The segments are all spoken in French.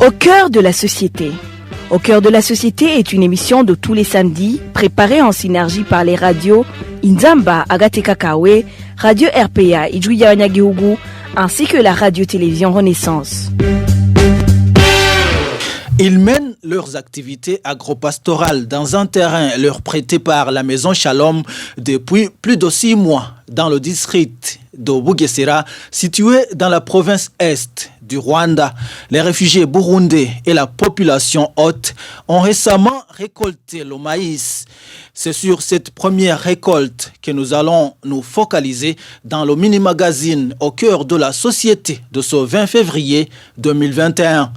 Au cœur de la société. Au cœur de la société est une émission de tous les samedis, préparée en synergie par les radios Inzamba Agateka Kawe, Radio RPA Ijuya Wanyagihugu, ainsi que la radio-télévision Renaissance. Ils mènent leurs activités agropastorales dans un terrain leur prêté par la Maison Shalom depuis plus de 6 mois dans le district de Bugesera, situé dans la province est du Rwanda. Les réfugiés burundais et la population haute ont récemment récolté le maïs. C'est sur cette première récolte que nous allons nous focaliser dans le mini-magazine au cœur de la société de ce 20 février 2021.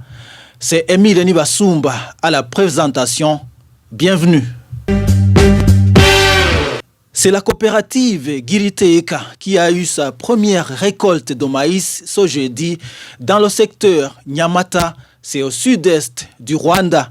C'est Émile Nibasumba à la présentation. Bienvenue. C'est la coopérative Giriteeka qui a eu sa première récolte de maïs ce jeudi dans le secteur Nyamata, c'est au sud-est du Rwanda.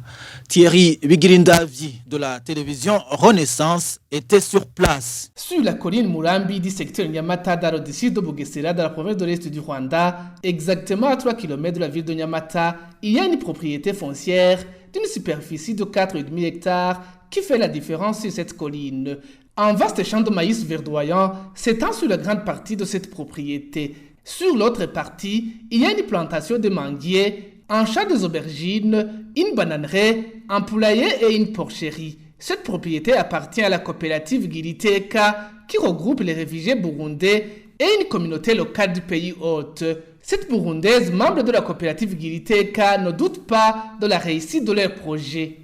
Thierry Bigirindavi de la télévision Renaissance était sur place. Sur la colline Murambi du secteur Nyamata dans le district de Bugesera dans la province de l'Est du Rwanda, exactement à 3 km de la ville de Nyamata, il y a une propriété foncière d'une superficie de 4,5 hectares qui fait la différence sur cette colline. Un vaste champ de maïs verdoyant s'étend sur la grande partie de cette propriété. Sur l'autre partie, il y a une plantation de manguiers, un champ des aubergines, une bananerie, un poulailler et une porcherie. Cette propriété appartient à la coopérative Giriteeka qui regroupe les réfugiés burundais et une communauté locale du pays hôte. Cette burundaise, membre de la coopérative Giriteeka, ne doute pas de la réussite de leur projet.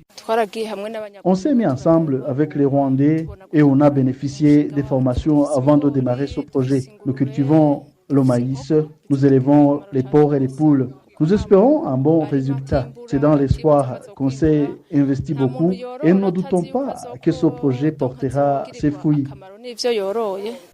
On s'est mis ensemble avec les Rwandais et on a bénéficié des formations avant de démarrer ce projet. Nous cultivons le maïs, nous élevons les porcs et les poules. Nous espérons un bon résultat. C'est dans l'espoir qu'on s'est investi beaucoup et ne doutons pas que ce projet portera ses fruits.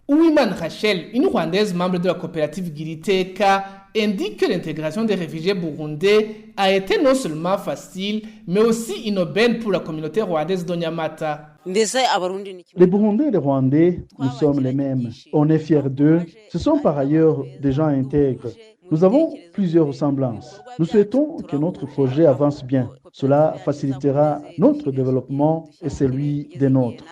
Ouiman Rachel, une Rwandaise membre de la coopérative Giriteeka, indique que l'intégration des réfugiés burundais a été non seulement facile, mais aussi une aubaine pour la communauté rwandaise de Nyamata. Les Burundais et les Rwandais, nous sommes les mêmes. On est fiers d'eux. Ce sont par ailleurs des gens intègres. Nous avons plusieurs ressemblances. Nous souhaitons que notre projet avance bien. Cela facilitera notre développement et celui des nôtres.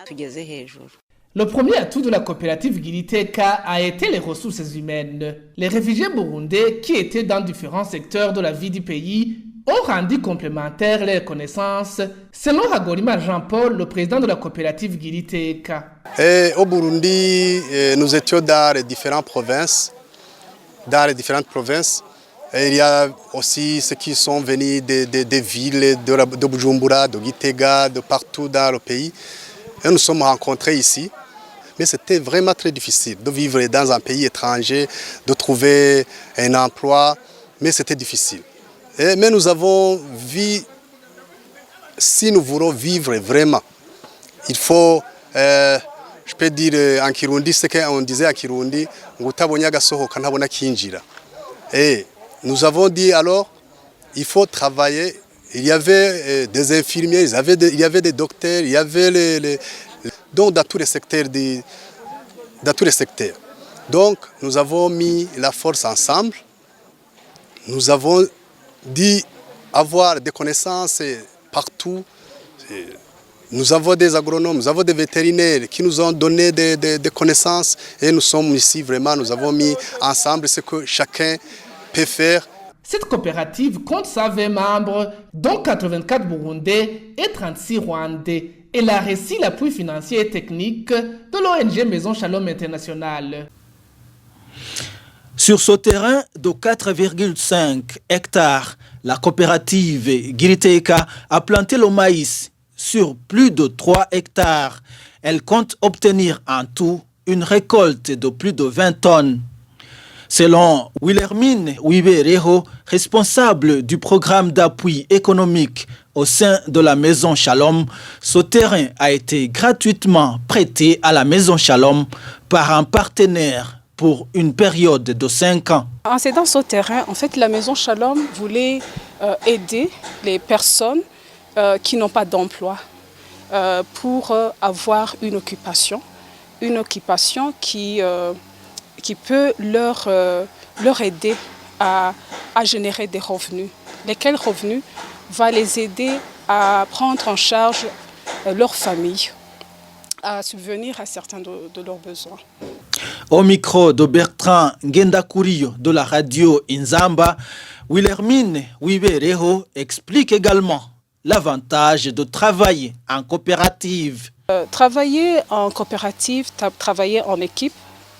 Le premier atout de la coopérative Giriteeka a été les ressources humaines. Les réfugiés burundais qui étaient dans différents secteurs de la vie du pays ont rendu complémentaires leurs connaissances, selon Hagorima Jean-Paul, le président de la coopérative Giriteeka. Au Burundi, nous étions dans les différentes provinces. Et il y a aussi ceux qui sont venus des villes de Bujumbura, de Gitega, de partout dans le pays. Et nous sommes rencontrés ici. Mais c'était vraiment très difficile de vivre dans un pays étranger, de trouver un emploi. Mais c'était difficile. Mais nous avons vu, si nous voulons vivre vraiment, il faut, je peux dire en Kirundi, ce qu'on disait en Kirundi, et nous avons dit alors, il faut travailler. Il y avait des infirmiers, il y avait des docteurs, il y avait donc dans tous les secteurs. Donc nous avons mis la force ensemble. Nous avons dit avoir des connaissances partout. Nous avons des agronomes, nous avons des vétérinaires qui nous ont donné des connaissances et nous sommes ici vraiment, nous avons mis ensemble ce que chacun peut faire. Cette coopérative compte 120 membres, dont 84 Burundais et 36 Rwandais. Elle a reçu l'appui financier et technique de l'ONG Maison Shalom International. Sur ce terrain de 4,5 hectares, la coopérative Giriteeka a planté le maïs sur plus de 3 hectares. Elle compte obtenir en tout une récolte de plus de 20 tonnes. Selon Wilhelmine Wibereho, responsable du programme d'appui économique au sein de la Maison Shalom, ce terrain a été gratuitement prêté à la Maison Shalom par un partenaire pour une période de 5 ans. En cédant ce terrain, en fait, la Maison Shalom voulait aider les personnes qui n'ont pas d'emploi pour avoir une occupation qui peut leur aider à générer des revenus. lesquels revenus va les aider à prendre en charge leur famille, à subvenir à certains de leurs besoins. Au micro de Bertrand Ngendakuriyo de la radio Inzamba, Wilhelmine Wibereho explique également l'avantage de travailler en coopérative. Travailler en coopérative, travailler en équipe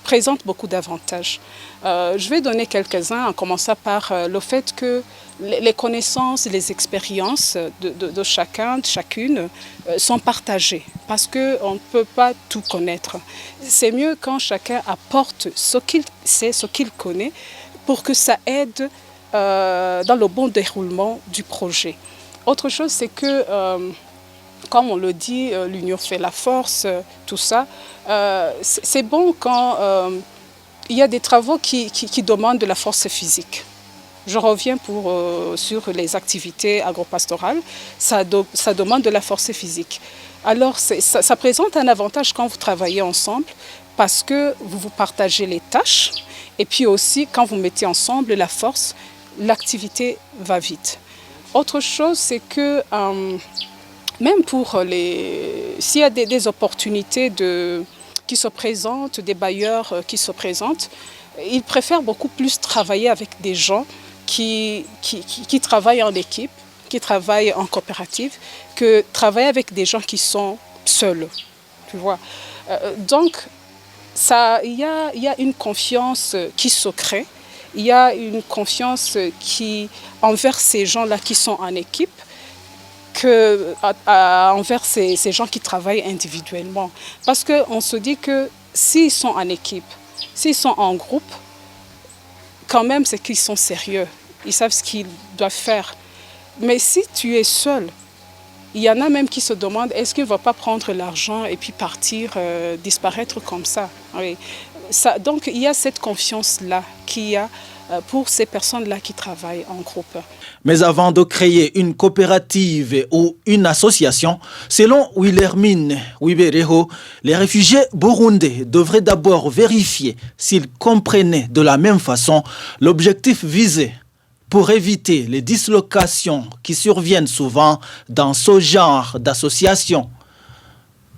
présente beaucoup d'avantages. Je vais donner quelques-uns, en commençant par le fait que les connaissances, les expériences de chacun, de chacune sont partagées parce qu'on ne peut pas tout connaître. C'est mieux quand chacun apporte ce qu'il sait, ce qu'il connaît pour que ça aide dans le bon déroulement du projet. Autre chose, c'est que, comme on le dit, l'union fait la force, tout ça. C'est bon quand il y a des travaux qui demandent de la force physique. Je reviens sur les activités agropastorales, ça demande de la force physique. Alors ça présente un avantage quand vous travaillez ensemble parce que vous partagez les tâches et puis aussi quand vous mettez ensemble la force, l'activité va vite. Autre chose, c'est que même pour s'il y a des opportunités qui se présentent, des bailleurs qui se présentent, ils préfèrent beaucoup plus travailler avec des gens qui travaillent en équipe, qui travaillent en coopérative, que travailler avec des gens qui sont seuls. Tu vois. Donc, il y a une confiance qui se crée, il y a une confiance envers ces gens-là qui sont en équipe, envers ces gens qui travaillent individuellement. Parce qu'on se dit que s'ils sont en équipe, s'ils sont en groupe, quand même c'est qu'ils sont sérieux, ils savent ce qu'ils doivent faire. Mais si tu es seul, il y en a même qui se demandent est-ce qu'il ne va pas prendre l'argent et puis partir, disparaître comme ça. Oui. Donc il y a cette confiance-là qu'il y a pour ces personnes-là qui travaillent en groupe. Mais avant de créer une coopérative ou une association, selon Wilhelmine Wibereho, les réfugiés burundais devraient d'abord vérifier s'ils comprenaient de la même façon l'objectif visé pour éviter les dislocations qui surviennent souvent dans ce genre d'association.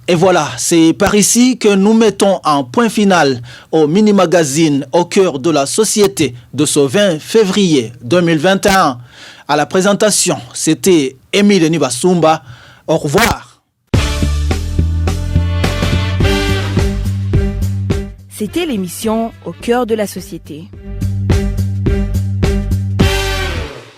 Et voilà, c'est par ici que nous mettons un point final au mini-magazine au cœur de la société de ce 20 février 2021. À la présentation, c'était Émile Nibasumba. Au revoir. C'était l'émission Au cœur de la société.